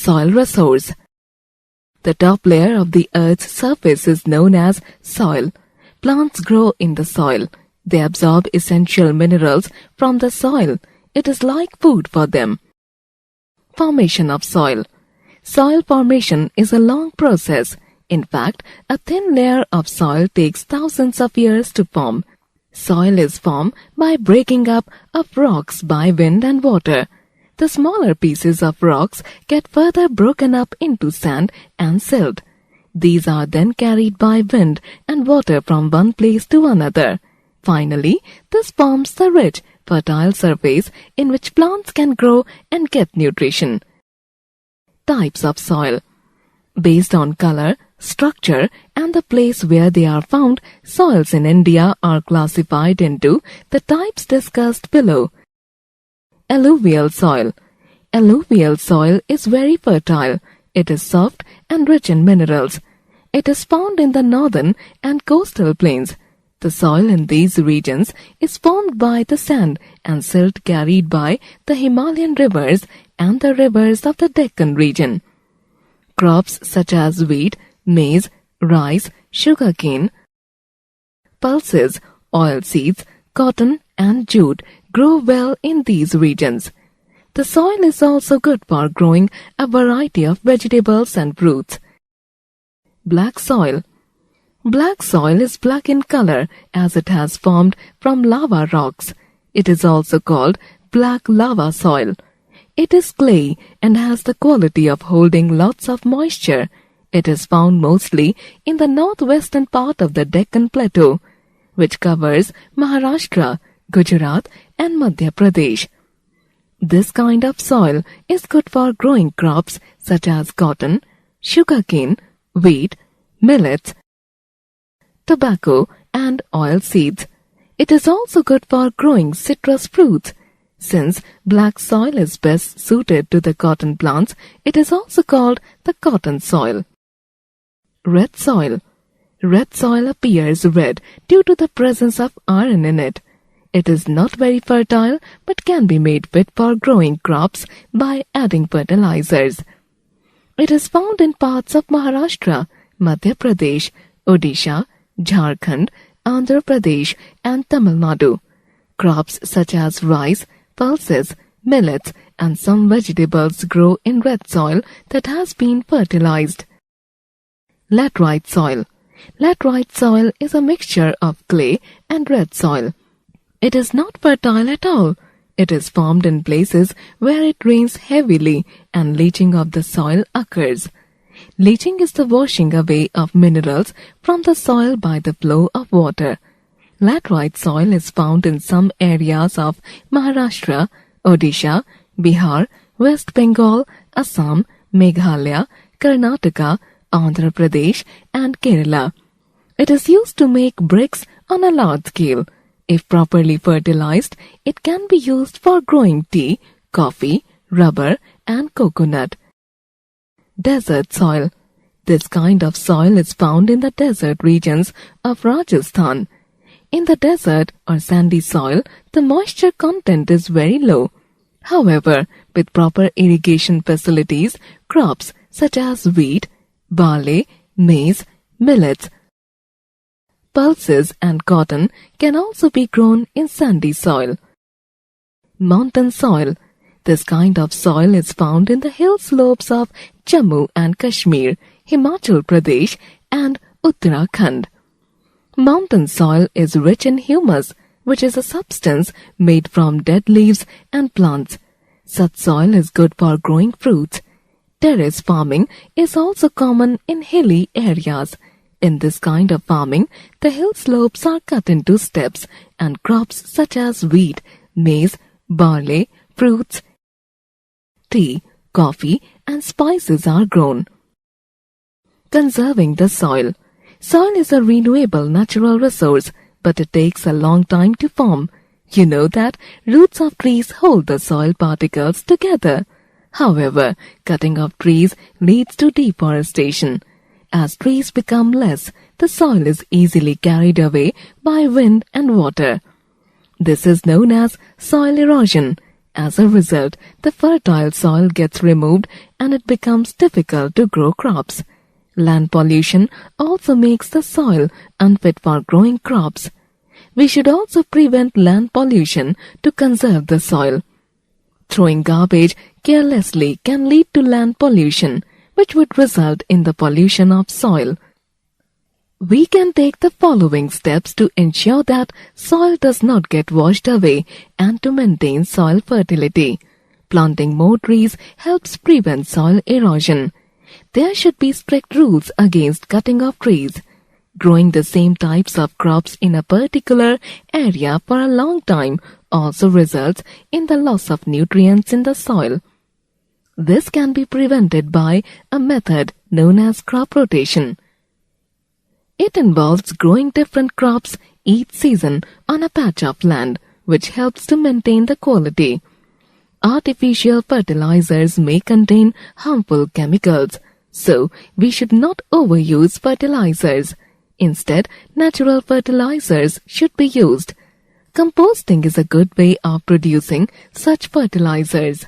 Soil resource. The top layer of the Earth's surface is known as soil. Plants grow in the soil. They absorb essential minerals from the soil. It is like food for them. Formation of soil. Soil formation is a long process. In fact, a thin layer of soil takes thousands of years to form. Soil is formed by breaking up of rocks by wind and water. The smaller pieces of rocks get further broken up into sand and silt. These are then carried by wind and water from one place to another. Finally, this forms the rich, fertile surface in which plants can grow and get nutrition. Types of soil. Based on color, structure, and the place where they are found, soils in India are classified into the types discussed below. Alluvial soil. Alluvial soil is very fertile. It is soft and rich in minerals. It is found in the northern and coastal plains. The soil in these regions is formed by the sand and silt carried by the Himalayan rivers and the rivers of the Deccan region. Crops such as wheat, maize, rice, sugarcane, pulses, oilseeds, cotton, and jute grow well in these regions. The soil is also good for growing a variety of vegetables and fruits. Black soil. Black soil is black in color as it has formed from lava rocks. It is also called black lava soil. It is clay and has the quality of holding lots of moisture. It is found mostly in the northwestern part of the Deccan Plateau, which covers Maharashtra, Gujarat, and Madhya Pradesh. This kind of soil is good for growing crops such as cotton, sugarcane, wheat, millets, tobacco, and oilseeds. It is also good for growing citrus fruits. Since black soil is best suited to the cotton plants, it is also called the cotton soil. Red soil. Red soil appears red due to the presence of iron in it. It is not very fertile but can be made fit for growing crops by adding fertilizers. It is found in parts of Maharashtra, Madhya Pradesh, Odisha, Jharkhand, Andhra Pradesh, and Tamil Nadu. Crops such as rice, pulses, millets, and some vegetables grow in red soil that has been fertilized. Laterite soil. Laterite soil is a mixture of clay and red soil. It is not fertile at all. It is formed in places where it rains heavily and leaching of the soil occurs. Leaching is the washing away of minerals from the soil by the flow of water. Laterite soil is found in some areas of Maharashtra, Odisha, Bihar, West Bengal, Assam, Meghalaya, Karnataka, Andhra Pradesh, and Kerala. It is used to make bricks on a large scale. If properly fertilized, it can be used for growing tea, coffee, rubber, and coconut. Desert soil. This kind of soil is found in the desert regions of Rajasthan. In the desert or sandy soil, the moisture content is very low. However, with proper irrigation facilities, crops such as wheat, barley, maize, millets, pulses, and cotton can also be grown in sandy soil. Mountain soil. This kind of soil is found in the hill slopes of Jammu and Kashmir, Himachal Pradesh, and Uttarakhand. Mountain soil is rich in humus, which is a substance made from dead leaves and plants. Such soil is good for growing fruits. Terrace farming is also common in hilly areas. In this kind of farming, the hill slopes are cut into steps and crops such as wheat, maize, barley, fruits, tea, coffee, and spices are grown. Conserving the soil. Soil is a renewable natural resource, but it takes a long time to form. You know that roots of trees hold the soil particles together. However, cutting of trees leads to deforestation. As trees become less, the soil is easily carried away by wind and water. This is known as soil erosion. As a result, the fertile soil gets removed and it becomes difficult to grow crops. Land pollution also makes the soil unfit for growing crops. We should also prevent land pollution to conserve the soil. Throwing garbage carelessly can lead to land pollution, which would result in the pollution of soil. We can take the following steps to ensure that soil does not get washed away and to maintain soil fertility. Planting more trees helps prevent soil erosion. There should be strict rules against cutting of trees. Growing the same types of crops in a particular area for a long time also results in the loss of nutrients in the soil. This can be prevented by a method known as crop rotation. It involves growing different crops each season on a patch of land, which helps to maintain the quality. Artificial fertilizers may contain harmful chemicals, so we should not overuse fertilizers. Instead, natural fertilizers should be used. Composting is a good way of producing such fertilizers.